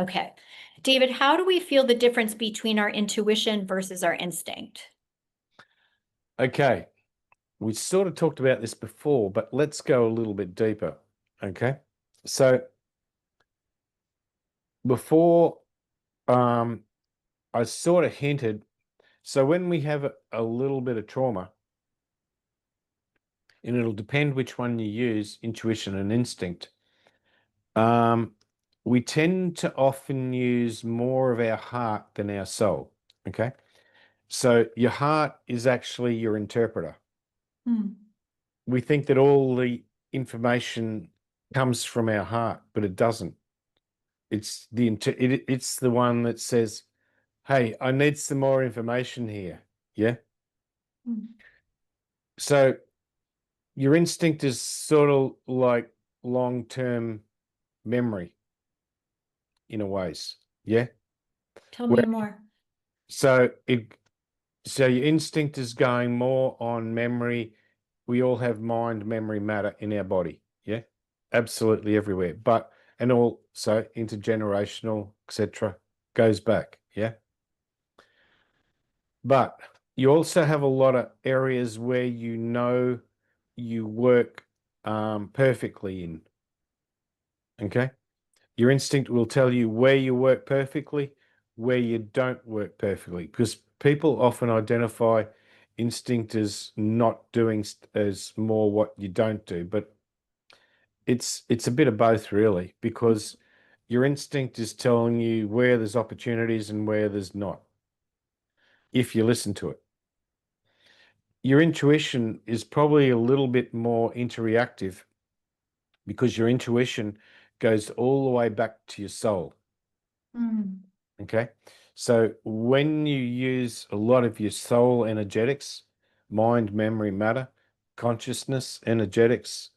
Okay. David, how do we feel the difference between our intuition versus our instinct? Okay, we sort of talked about this before, but let's go a little bit deeper. Okay, so before I sort of hinted, so when we have a little bit of trauma, and it'll depend which one you use, intuition and instinct, we tend to often use more of our heart than our soul. Okay, so your heart is actually your interpreter. We think that all the information comes from our heart, but it doesn't. It's it's the one that says, "Hey, I need some more information here." Yeah. So your instinct is sort of like long-term memory in a ways. Yeah. Tell Where, me more. so it so your instinct is going more on memory. We all have mind, memory, matter in our body. Yeah. Absolutely everywhere. But and also intergenerational, etc. goes back. Yeah. But you also have a lot of areas where you work perfectly in. Okay. Your instinct will tell you where you work perfectly, where you don't work perfectly, because people often identify instinct as not doing as more what you don't do, but it's a bit of both really, because your instinct is telling you where there's opportunities and where there's not, if you listen to it. Your intuition is probably a little bit more interreactive because your intuition goes all the way back to your soul. Okay. So when you use a lot of your soul energetics, mind, memory, matter, consciousness, energetics,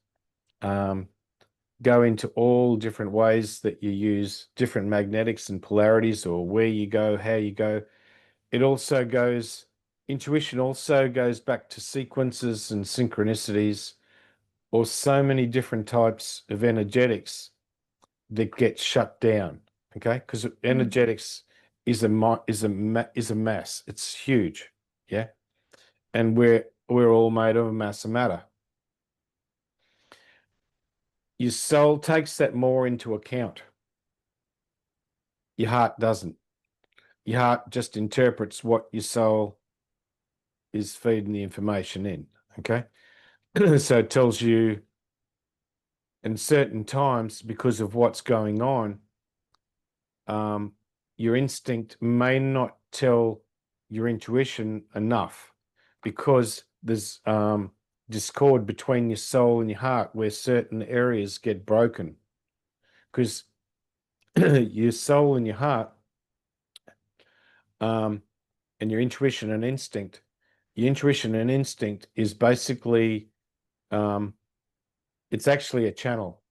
go into all different ways that you use different magnetics and polarities, or where you go, how you go. Intuition also goes back to sequences and synchronicities, or so many different types of energetics that get shut down. Okay, because energetics is a mass. It's huge. Yeah, and we're all made of a mass of matter. Your soul takes that more into account. Your heart doesn't. Your heart just interprets what your soul is feeding the information in. Okay, so it tells you in certain times, because of what's going on, your instinct may not tell your intuition enough, because there's discord between your soul and your heart where certain areas get broken, because your soul and your heart, and your intuition and instinct, is basically, it's actually a channel.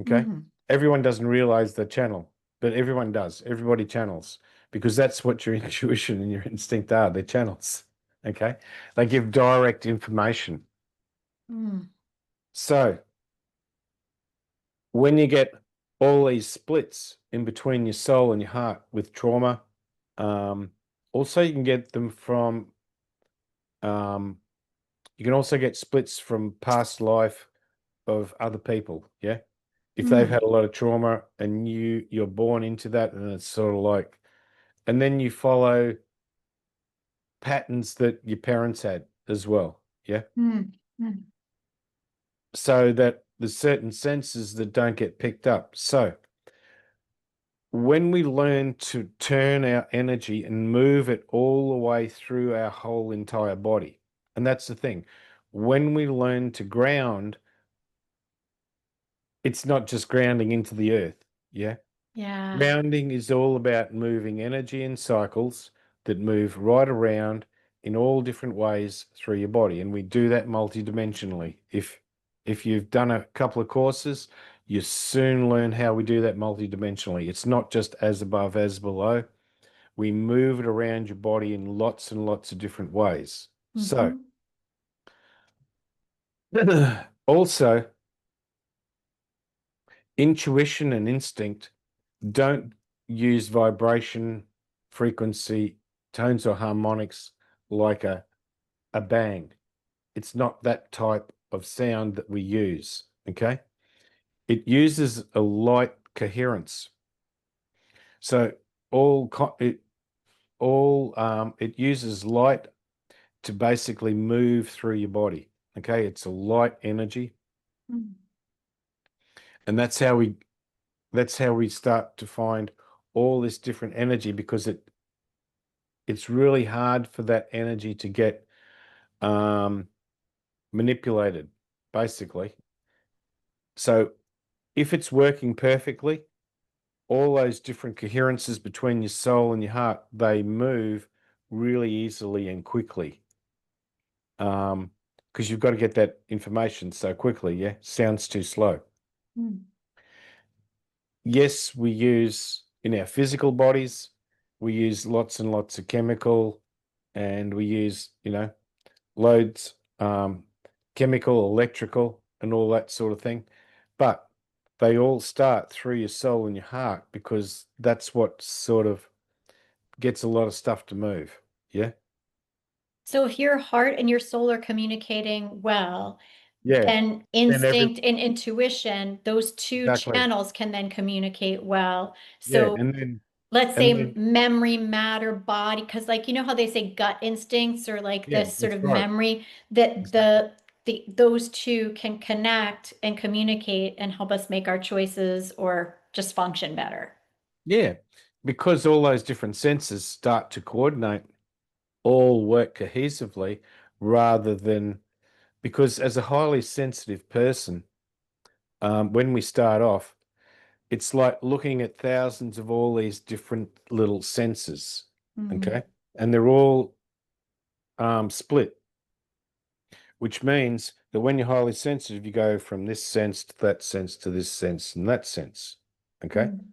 Okay. Everyone doesn't realize the channel, but everyone does. Everybody channels, because that's what your intuition and your instinct are. They're channels. Okay. They give direct information. So when you get all these splits in between your soul and your heart with trauma, also you can get them from, you can also get splits from past life of other people. Yeah. If they've had a lot of trauma and you're born into that, and it's sort of like, and then you follow patterns that your parents had as well. Yeah. So that there's certain senses that don't get picked up. So when we learn to turn our energy and move it all the way through our whole entire body, and that's the thing, when we learn to ground, it's not just grounding into the earth. Yeah. Yeah. Grounding is all about moving energy in cycles that move right around in all different ways through your body. And we do that multidimensionally. If you've done a couple of courses, you soon learn how we do that multidimensionally. It's not just as above, as below. We move it around your body in lots and lots of different ways. So also, intuition and instinct don't use vibration, frequency, tones or harmonics like a bang. It's not that type of sound that we use, okay? It uses a light coherence. So it uses light to basically move through your body. Okay, it's a light energy, Mm. and that's how we start to find all this different energy, because it's really hard for that energy to get manipulated, basically. So if it's working perfectly, all those different coherences between your soul and your heart, they move really easily and quickly. Because you've got to get that information so quickly, yeah? Sounds too slow. Mm. Yes, we use in our physical bodies, we use lots and lots of chemical, and we use, loads, chemical, electrical, and all that sort of thing. But they all start through your soul and your heart, because that's what sort of gets a lot of stuff to move. Yeah. So if your heart and your soul are communicating well, Yeah. then Then instinct and intuition, those two exactly. channels can then communicate well. Yeah. So And then, let's and say then, memory, matter, body, because like you know how they say gut instincts or like yeah, this sort that's of right. memory that Exactly. those two can connect and communicate and help us make our choices or just function better. Yeah. Because all those different senses start to coordinate, all work cohesively, rather than, because as a highly sensitive person, when we start off, it's like looking at thousands of all these different little senses. Mm. Okay. And they're all split, which means that when you're highly sensitive, you go from this sense to that sense to this sense and that sense. Okay. Mm.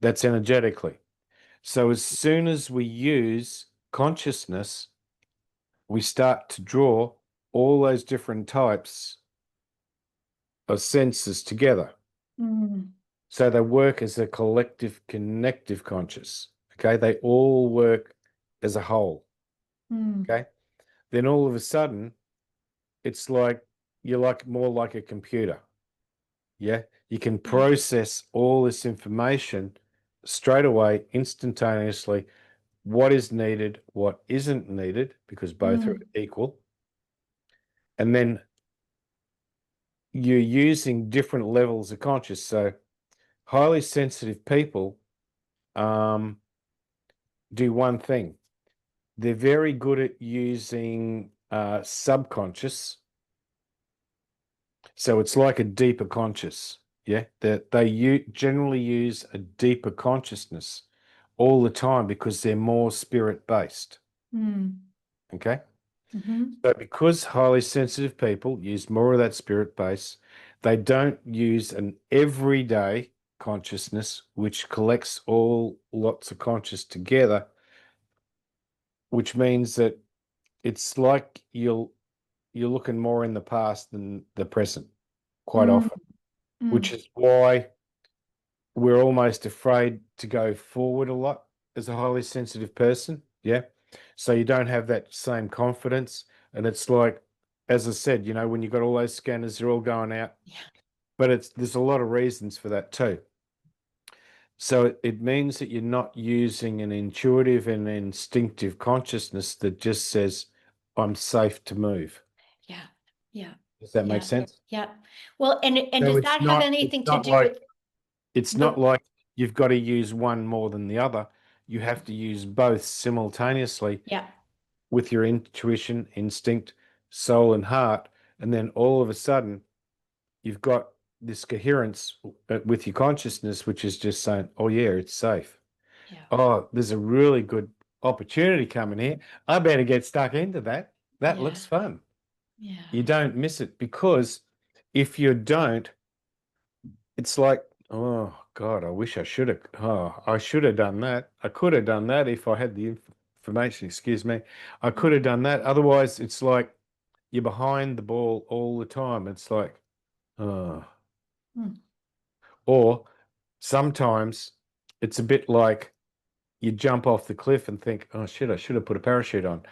That's energetically. So as soon as we use consciousness, we start to draw all those different types of senses together. Mm. So they work as a collective connective conscious. Okay. They all work as a whole. Mm. Okay. Then all of a sudden, it's like you're like more like a computer. Yeah. You can Yeah. process all this information straight away, instantaneously, what is needed, what isn't needed, because both are Mm. equal. And then you're using different levels of conscious. So highly sensitive people do one thing. They're very good at using subconscious. So it's like a deeper conscious. Yeah. That they generally use a deeper consciousness all the time, because they're more spirit based. Mm. Okay. Mhm. So because highly sensitive people use more of that spirit base, they don't use an everyday consciousness, which collects all lots of conscious together, which means that it's like you're looking more in the past than the present quite Mm. often, which Mm. is why we're almost afraid to go forward a lot as a highly sensitive person. Yeah. So you don't have that same confidence. And it's like, as I said, when you've got all those scanners, they're all going out, Yeah. but there's a lot of reasons for that too. So it means that you're not using an intuitive and instinctive consciousness that just says, I'm safe to move. Yeah. Yeah. Does that make Yeah. sense? Yeah. Well, and So does it's that have not, it's anything to not do with like It's not the like you've got to use one more than the other. You have to use both simultaneously yeah. with your intuition, instinct, soul, and heart. And then all of a sudden, you've got this coherence with your consciousness, which is just saying, oh, yeah, it's safe. Yeah. Oh, there's a really good opportunity coming here. I better get stuck into that. That Yeah. looks fun. Yeah. You don't miss it, because if you don't, it's like, oh God, I wish I should have. Oh, I should have done that. I could have done that if I had the information. Excuse me. I could have done that. Otherwise, it's like you're behind the ball all the time. It's like, oh. Mm. Or sometimes it's a bit like you jump off the cliff and think, oh shit, I should have put a parachute on.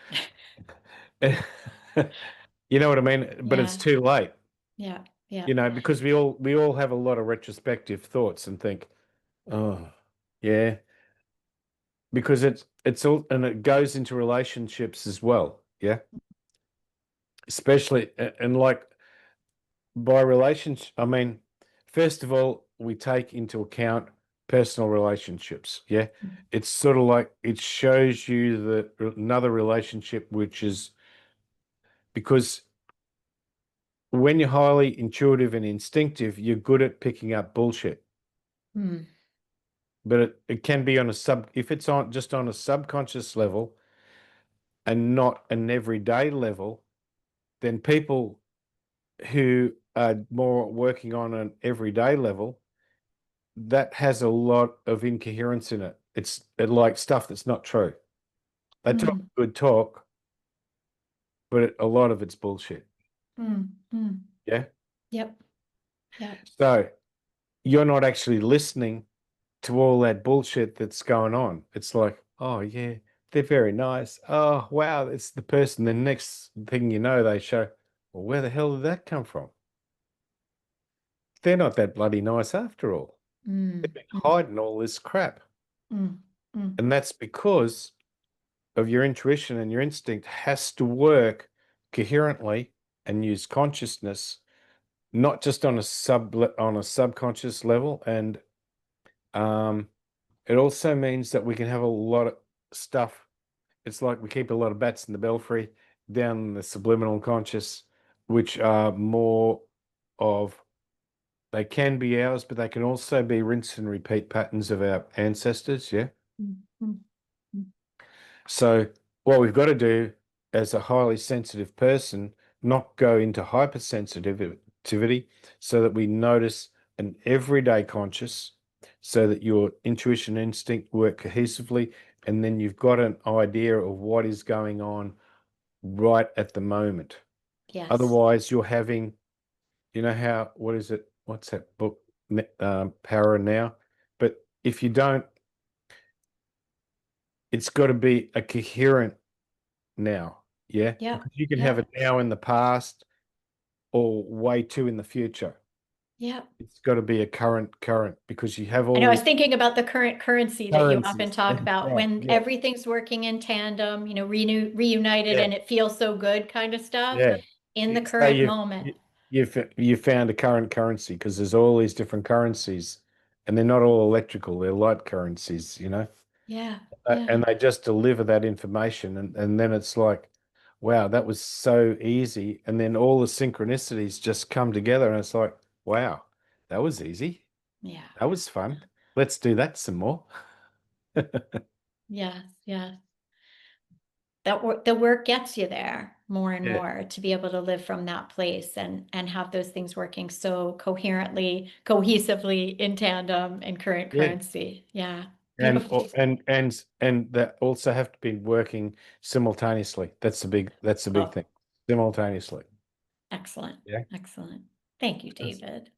You know what I mean? But it's Yeah. too late, Yeah. Yeah. you know, because we all have a lot of retrospective thoughts and think, oh, yeah, because it's all, and it goes into relationships as well, yeah, especially and like by relationship, I mean, first of all, we take into account personal relationships, yeah. It's sort of like it shows you that another relationship, which is because when you're highly intuitive and instinctive, you're good at picking up bullshit. Mm. But it can be on a if it's on just on a subconscious level and not an everyday level, then people who are more working on an everyday level, that has a lot of incoherence in it. It's like stuff that's not true. They talk Mm. good talk, but a lot of it's bullshit. Mm. Mm. Yeah. Yep. Yep. So you're not actually listening to all that bullshit that's going on. It's like, oh yeah, they're very nice. Oh wow, it's the person. The next thing you know, they show, well, where the hell did that come from? They're not that bloody nice after all. Mm. They've been hiding all this crap. Mm. Mm. And that's because of your intuition, and your instinct has to work coherently and use consciousness, not just on a subconscious level. And it also means that we can have a lot of stuff. It's like we keep a lot of bats in the belfry down in the subliminal conscious, which are more of, they can be ours, but they can also be rinse and repeat patterns of our ancestors. Yeah. Mm. Mm. Mm. So what we've got to do as a highly sensitive person, not go into hypersensitivity, so that we notice an everyday conscious, so that your intuition and instinct work cohesively, and then you've got an idea of what is going on right at the moment. Yes. Otherwise, you're having, you know how, what is it? What's that book? Power Now. But if you don't, it's got to be a coherent now. Yeah. Yeah. Because you can Yeah. have it now in the past or way too in the future. Yeah. It's got to be a current because you have I know I all was thinking about the current currency that you often currencies. talk about Right. when Yeah. everything's working in tandem, reunited Yeah. and it feels so good kind of stuff Yeah. in the So current moment. you found a current currency, because there's all these different currencies, and they're not all electrical, they're light currencies, you know. Yeah. Yeah. And they just deliver that information, and then it's like, wow, that was so easy. And then all the synchronicities just come together, and it's like, wow, that was easy. Yeah. That was fun. Let's do that some more. Yes. Yes. The work gets you there more and Yeah. more to be able to live from that place and have those things working so coherently, cohesively in tandem and current Yeah. currency. Yeah. And Beautiful. and that also have to be working simultaneously. That's the big Oh, thing. Simultaneously. excellent. Yeah. Excellent. Thank you, That's- David.